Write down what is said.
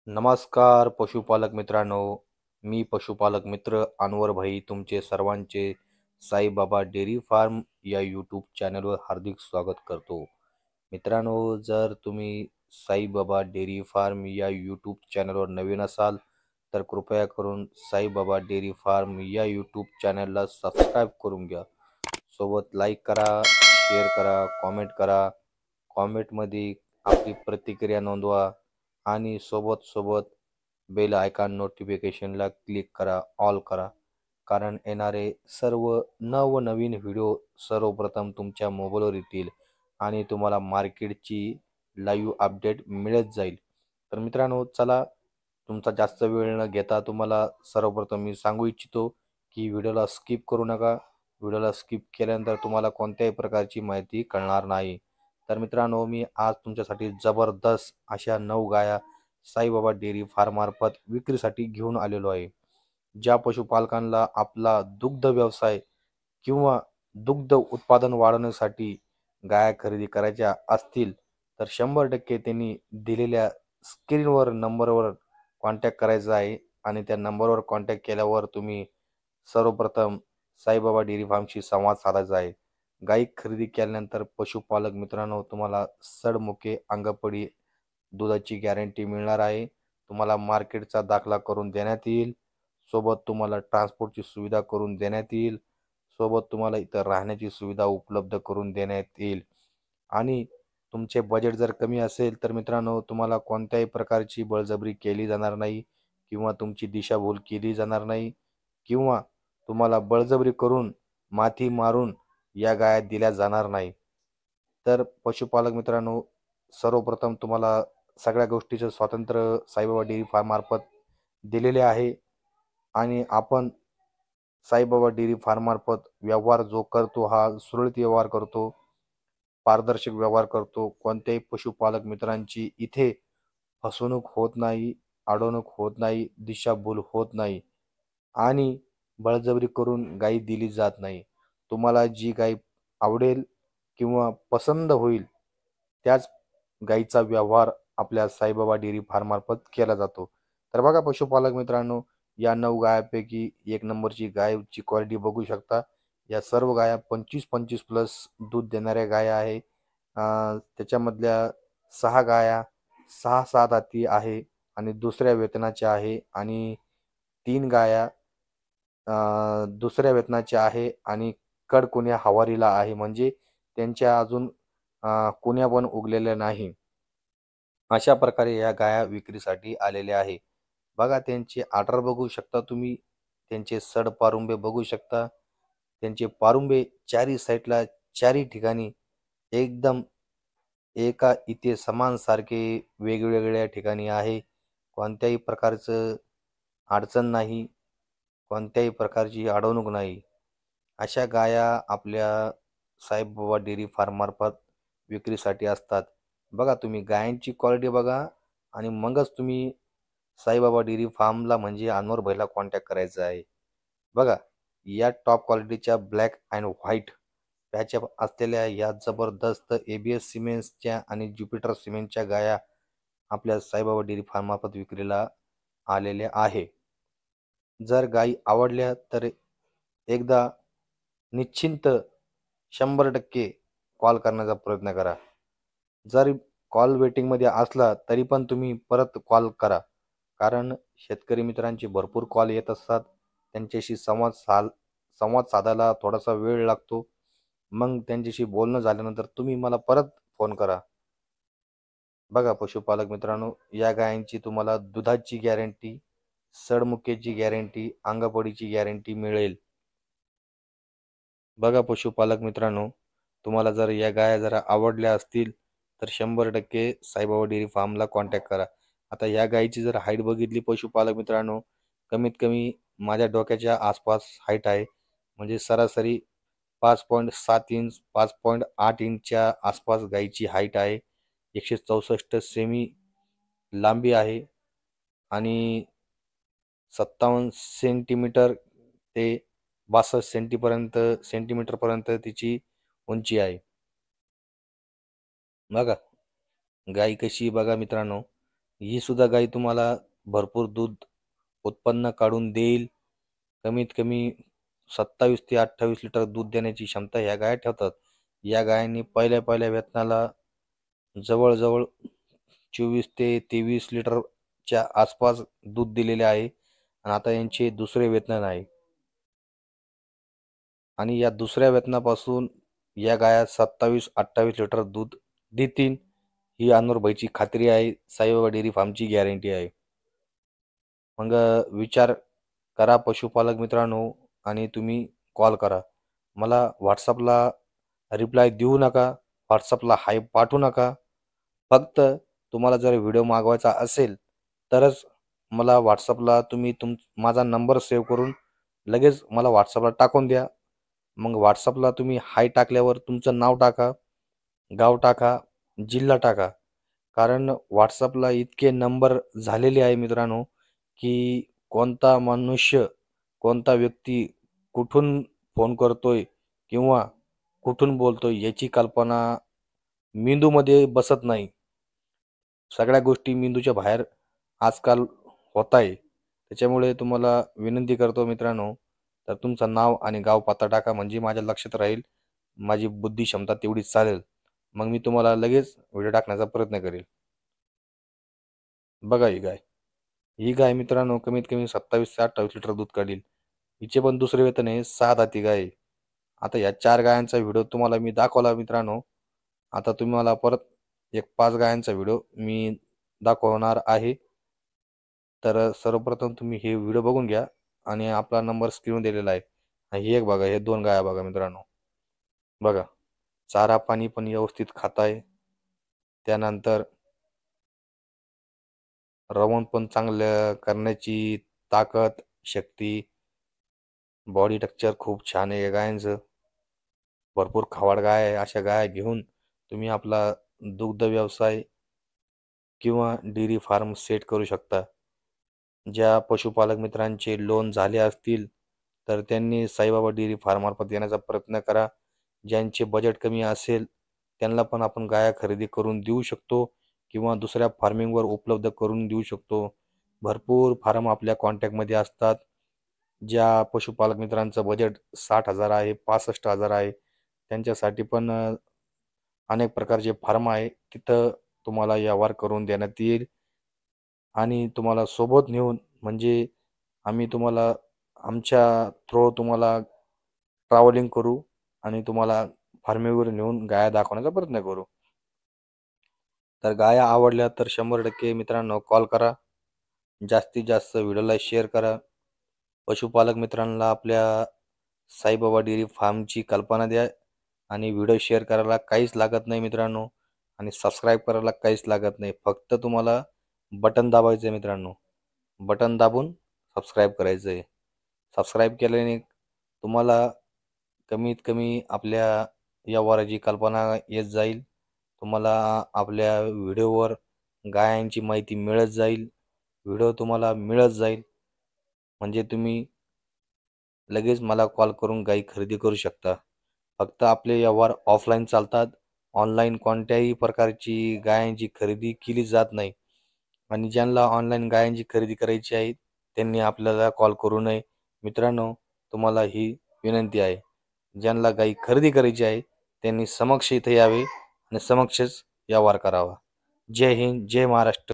नमस्कार पशुपालक मित्रांनो. मी पशुपालक मित्र अनवर भाई तुमचे सर्वांचे साईबाबा डेअरी फार्म या यूट्यूब चॅनलवर हार्दिक स्वागत करतो. मित्रांनो, जर तुम्ही साईबाबा डेअरी फार्म या यूट्यूब चॅनलवर नवीन असाल तर कृपया करून साईबाबा डेअरी फार्म या यूट्यूब चॅनलला सबस्क्राईब करून घ्या. सोबत लाईक करा, शेअर करा, कॉमेंट करा. कॉमेंटमध्ये आपली प्रतिक्रिया नोंदवा आणि सोबत बेल आयकॉन नोटिफिकेशनला क्लिक करा, ऑल करा. कारण येणारे सर्व नवनवीन व्हिडिओ सर्वप्रथम तुमच्या मोबाईलवर येतील आणि तुम्हाला मार्केटची लाईव्ह अपडेट मिळत जाईल. तर मित्रांनो, चला तुमचा जास्त वेळ न घेता तुम्हाला सर्वप्रथम मी सांगू इच्छितो की व्हिडिओला स्किप करू नका. व्हिडिओला स्किप केल्यानंतर तुम्हाला कोणत्याही प्रकारची माहिती कळणार नाही. तर मित्रांनो, मी आज तुमच्यासाठी जबरदस्त अशा 9 गाया साईबाबा डेअरी फार्ममार्फत विक्रीसाठी घेऊन आलेलो आहे. ज्या पशुपालकांना आपला दुग्ध व्यवसाय किंवा दुग्ध उत्पादन वाढवण्यासाठी गाया खरेदी करायच्या असतील तर 100% त्यांनी दिलेल्या स्क्रीनवर नंबरवर कॉन्टॅक्ट करायचा आहे आणि त्या नंबरवर कॉन्टॅक्ट केल्यावर तुम्ही सर्वप्रथम साईबाबा डेअरी फार्मशी संवाद साधायचा आहे. गाई खरेदी केल्यानंतर पशुपालक मित्रांनो, तुम्हाला सडमुखे अंगपडी दुधाची गॅरंटी मिळणार आहे. तुम्हाला मार्केटचा दाखला करून देण्यात येईल. सोबत तुम्हाला ट्रान्सपोर्टची सुविधा करून देण्यात येईल. सोबत तुम्हाला इथं राहण्याची सुविधा उपलब्ध करून देण्यात येईल. आणि तुमचे बजेट जर कमी असेल तर मित्रांनो, तुम्हाला कोणत्याही प्रकारची बळजबरी केली जाणार नाही किंवा तुमची दिशाभूल केली जाणार नाही किंवा तुम्हाला बळजबरी करून माथी मारून या गाया दिल्या जाणार नाही. तर पशुपालक मित्रांनो, सर्वप्रथम तुम्हाला सगळ्या गोष्टीचं स्वातंत्र्य साईबाबा डेअरी फार्ममार्फत दिलेले आहे आणि आपण साईबाबा डेअरी फार्ममार्फत व्यवहार जो करतो हा सुरळीत व्यवहार करतो, पारदर्शक व्यवहार करतो. कोणत्याही पशुपालक मित्रांची इथे फसवणूक होत नाही, अडवणूक होत नाही, दिशाभूल होत नाही आणि बळजबरी करून गाई दिली जात नाही. तुम्हाला जी गाई आवडेल किंवा पसंत होईल त्याच गाईचा व्यवहार आपल्या साईबाबा डेअरी फार्ममार्फत केला जातो. तर बघा पशुपालक मित्रांनो, या 9 गायापैकी 1 नंबरची गायची क्वालिटी बघू शकता. या सर्व गाया 25-25 प्लस दूध देणाऱ्या गाया आहे. त्याच्यामधल्या 6 गाया 6-6 दाती आहे आणि दुसऱ्या वेतनाच्या आहे आणि 3 गाया दुसऱ्या वेतनाच्या आहे आणि कडकुन्या हवारीला आहे. म्हणजे त्यांच्या अजून कुण्या पण उगलेल्या नाही. अशा प्रकारे या गाया विक्रीसाठी आलेल्या आहे. बघा त्यांचे आकार बघू शकता तुम्ही. त्यांचे सड पारुंबे बघू शकता. त्यांचे पारुंबे चारी साईडला चारी ठिकाणी एकदम एका इथे समान सारखे वेगवेगळ्या ठिकाणी आहे. कोणत्याही प्रकारचं अडचण नाही, कोणत्याही प्रकारची अडवणूक नाही. अशा गाया आपल्या साईबाबा डेअरी फार्ममार्फत विक्रीसाठी असतात. बघा तुम्ही गायांची क्वालिटी बघा आणि मगच तुम्ही साईबाबा डेअरी फार्मला म्हणजे अनवर भाईला कॉन्टॅक्ट करायचा आहे. बघा, या टॉप क्वालिटीच्या ब्लॅक अँड व्हाईट पॅचअप असलेल्या या जबरदस्त एबीएस सिमेंट्सच्या आणि ज्युपिटर सिमेंटच्या गाया आपल्या साईबाबा डेअरी फार्ममार्फत विक्रीला आलेल्या आहे. जर गायी आवडल्या तर एकदा निश्चिंत 100% कॉल करण्याचा प्रयत्न करा. जर कॉल वेटिंगमध्ये असला तरी पण तुम्ही परत कॉल करा. कारण शेतकरी मित्रांचे भरपूर कॉल येत असतात. त्यांच्याशी संवाद साधायला थोडासा वेळ लागतो. मग त्यांच्याशी बोलणं झाल्यानंतर तुम्ही मला परत फोन करा. बघा पशुपालक मित्रांनो, या गायांची तुम्हाला दुधाची गॅरंटी, सडमुखेची गॅरंटी, अंगपडीची गॅरंटी मिळेल. बघा पशुपालक मित्रांनो, तुम्हाला जर या गाया जरा आवडल्या असतील तर 100% साईबाबा डेअरी फार्मला कॉन्टॅक्ट करा. आता या गायीची जर हाईट बघितली पशुपालक मित्रांनो, कमीत कमी माझ्या डोक्याच्या आसपास हाईट आहे. म्हणजे सरासरी 5.7 इंच 5.8 इंचच्या आसपास गायीची हाईट आहे. 164 सेमी लांबी आहे आणि 57 सेंटीमीटर ते 62 सेंटीमीटरपर्यंत तिची उंची आहे. बघा गाय कशी बघा मित्रांनो. ही सुद्धा गाय तुम्हाला भरपूर दूध उत्पन्न काढून देईल. कमीत कमी 27 ते 28 लिटर दूध देण्याची क्षमता ह्या गाय ठेवतात. या गायांनी पहिल्या वेतनाला जवळ-जवळ 24 ते 23 लिटरच्या आसपास दूध दिलेले आहे आणि आता यांचे दुसरे वेतन आहे. आणि या दुसऱ्या वेतनापासून या गाया 27-28 लिटर दूध देतील, ही अनोरभाईची खात्री आहे. साईबाबा डेअरी फार्मची गॅरंटी आहे. मग विचार करा पशुपालक मित्रांनो आणि तुम्ही कॉल करा. मला WhatsAppला रिप्लाय देऊ नका. WhatsAppला हाय पाठवू नका. फक्त तुम्हाला जर व्हिडिओ मागवायचा असेल तरच मला WhatsAppला तुम्ही माझा नंबर सेव्ह करून लगेच मला WhatsAppला टाकून द्या. मग WhatsAppला तुम्ही हाय टाकल्यावर तुमचं नाव टाका, गाव टाका, जिल्हा टाका. कारण WhatsAppला इतके नंबर झालेले आहे मित्रांनो, की कोणता मनुष्य, कोणता व्यक्ती कुठून फोन करतोय किंवा कुठून बोलतोय याची कल्पना मेंदूमध्ये बसत नाही. सगळ्या गोष्टी मेंदूच्या बाहेर आजकाल होत आहे. त्याच्यामुळे तुम्हाला विनंती करतो मित्रांनो, तर तुमचं नाव आणि गाव पत्ता टाका म्हणजे माझ्या लक्षात राहील. माझी बुद्धी क्षमता तेवढीच चालेल. मग मी तुम्हाला लगेच व्हिडिओ टाकण्याचा प्रयत्न करेल. बघा ही गाय. ही गाय मित्रांनो कमीत कमी 27 ते 28 लिटर दूध काढील. हिचे पण दुसरे वेतन आहे 6 दाती गाय आहे. आता या 4 गायांचा व्हिडिओ तुम्हाला मी दाखवला मित्रांनो. आता तुम्हाला परत एक 5 गायांचा व्हिडिओ मी दाखवणार आहे. तर सर्वप्रथम तुम्ही हे व्हिडिओ बघून घ्या आणि आपला नंबर स्क्रीनवर दिलेला आहे. ही एक बघा, हे 2 गाया बघा मित्रांनो. बघा, चारा पाणी पण व्यवस्थित खात आहे. त्यानंतर रवण पण चांगलं करण्याची ताकद, शक्ती, बॉडी स्ट्रक्चर खूप छान आहे या गायांचं. भरपूर खवाड गाय आहे. अशा गाय घेऊन तुम्ही आपला दुग्ध व्यवसाय किंवा डेअरी फार्म सेट करू शकता. ज्या पशुपालक मित्रांचे लोन झाले असतील तर त्यांनी साईबाबा डेअरी फार्ममार्फत येण्याचा प्रयत्न करा. ज्यांचे बजेट कमी असेल त्यांना पण आपण गाया खरेदी करून देऊ शकतो किंवा दुसऱ्या फार्मिंगवर उपलब्ध करून देऊ शकतो. भरपूर फार्म आपल्या कॉन्टॅक्टमध्ये असतात. ज्या पशुपालक मित्रांचं बजेट 60,000 आहे, 65,000 आहे, त्यांच्यासाठी पण अनेक प्रकारचे फार्म आहे. तिथं तुम्हाला व्यवहार करून देण्यात येईल आणि तुम्हाला सोबत नेऊन म्हणजे आम्ही तुम्हाला आमच्या थ्रू तुम्हाला ट्रॅव्हलिंग करू आणि तुम्हाला फार्मिंगवर नेऊन गाया दाखवण्याचा प्रयत्न करू. तर गाया आवडल्या तर 100% मित्रांनो कॉल करा. जास्तीत जास्त व्हिडिओला शेअर करा. पशुपालक मित्रांना आपल्या साईबाबा डेअरी फार्मची कल्पना द्या आणि व्हिडिओ शेअर करायला काहीच लागत नाही मित्रांनो आणि सबस्क्राईब करायला काहीच लागत नाही. फक्त तुम्हाला बटन दाबायचं आहे मित्रांनो. बटन दाबून सबस्क्राईब करायचं आहे. सबस्क्राईब केल्याने तुम्हाला कमीत कमी आपल्या व्यवहाराची कल्पना येत जाईल. तुम्हाला आपल्या व्हिडिओवर गायांची माहिती मिळत जाईल. व्हिडिओ तुम्हाला मिळत जाईल. म्हणजे तुम्ही लगेच मला कॉल करून गाई खरेदी करू शकता. फक्त आपले व्यवहार ऑफलाईन चालतात. ऑनलाईन कोणत्याही प्रकारची गायांची खरेदी केली जात नाही. आणि ज्यांना ऑनलाईन गायांची खरेदी करायची आहे त्यांनी आपल्याला कॉल करू नये. मित्रांनो, तुम्हाला ही विनंती आहे. ज्यांना गाई खरेदी करायची आहे त्यांनी समक्ष इथे यावे आणि समक्षच व्यवहार करावा. जय हिंद, जय महाराष्ट्र.